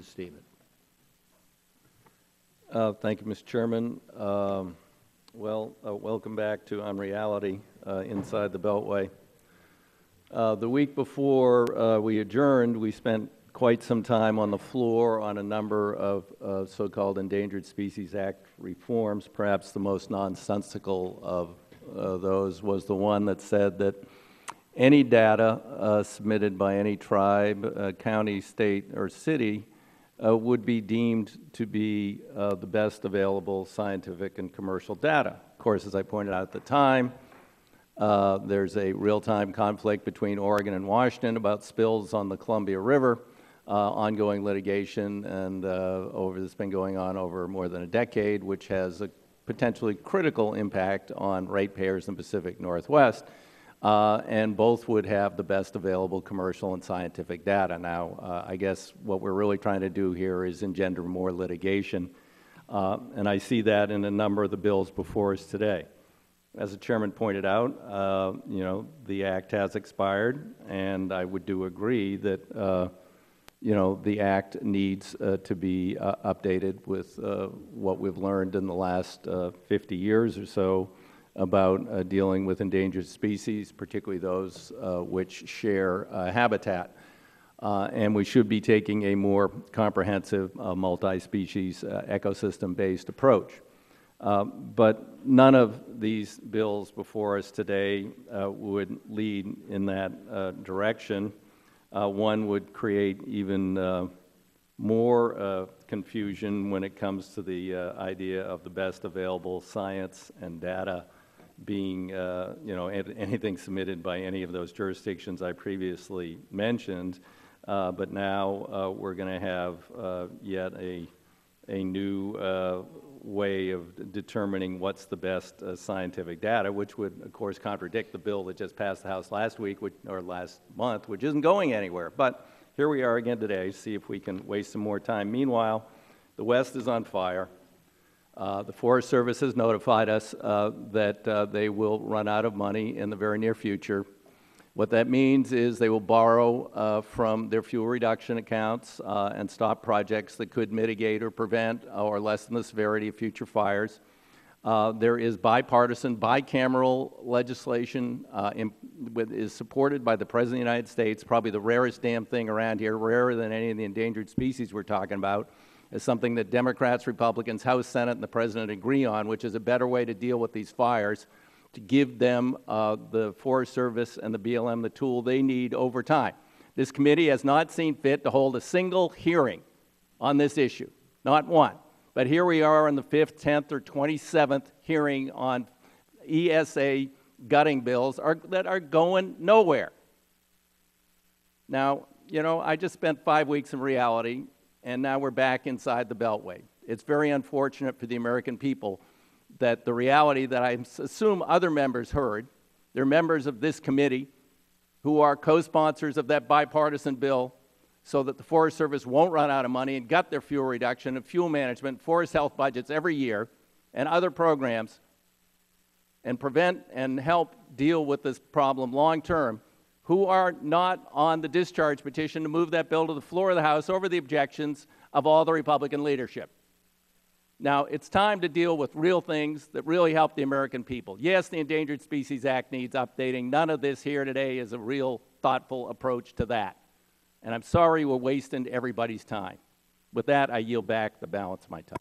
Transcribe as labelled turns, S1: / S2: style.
S1: statement.
S2: Thank you, Mr. Chairman. Welcome back to On Reality inside the Beltway. The week before we adjourned, we spent quite some time on the floor on a number of so-called Endangered Species Act reforms. Perhaps the most nonsensical of those was the one that said that any data submitted by any tribe, county, state, or city would be deemed to be the best available scientific and commercial data. Of course, as I pointed out at the time, there's a real-time conflict between Oregon and Washington about spills on the Columbia River, ongoing litigation, and that's been going on over more than a decade, which has a potentially critical impact on ratepayers in the Pacific Northwest. And both would have the best available commercial and scientific data. Now, I guess what we're really trying to do here is engender more litigation, and I see that in a number of the bills before us today. As the chairman pointed out, the act has expired, and I would agree that the act needs to be updated with what we've learned in the last 50 years or so about dealing with endangered species, particularly those which share habitat. And we should be taking a more comprehensive multi-species ecosystem-based approach. But none of these bills before us today would lead in that direction. One would create even more confusion when it comes to the idea of the best available science and data being, anything submitted by any of those jurisdictions I previously mentioned. But now we're going to have yet a new way of determining what's the best scientific data, which would, of course, contradict the bill that just passed the House last week, or last month, which isn't going anywhere. But here we are again today, see if we can waste some more time. Meanwhile, the West is on fire. The Forest Service has notified us that they will run out of money in the very near future. What that means is they will borrow from their fuel reduction accounts and stop projects that could mitigate or prevent or lessen the severity of future fires. There is bipartisan, bicameral legislation is supported by the President of the United States, probably the rarest damn thing around here, rarer than any of the endangered species we're talking about, is something that Democrats, Republicans, House, Senate, and the President agree on, which is a better way to deal with these fires, to give them, the Forest Service and the BLM, the tool they need over time. This committee has not seen fit to hold a single hearing on this issue, not one. But here we are on the 5th, 10th, or 27th hearing on ESA gutting bills that are going nowhere. Now, I just spent 5 weeks in reality, and now we're back inside the Beltway. It's very unfortunate for the American people that the reality that I assume other members heard, they're members of this committee who are co-sponsors of that bipartisan bill so that the Forest Service won't run out of money and gut their fuel reduction and fuel management, forest health budgets every year, and other programs, and prevent and help deal with this problem long term, who are not on the discharge petition to move that bill to the floor of the House over the objections of all the Republican leadership. Now, it's time to deal with real things that really help the American people. Yes, the Endangered Species Act needs updating. None of this here today is a real thoughtful approach to that. And I'm sorry we're wasting everybody's time. With that, I yield back the balance of my time.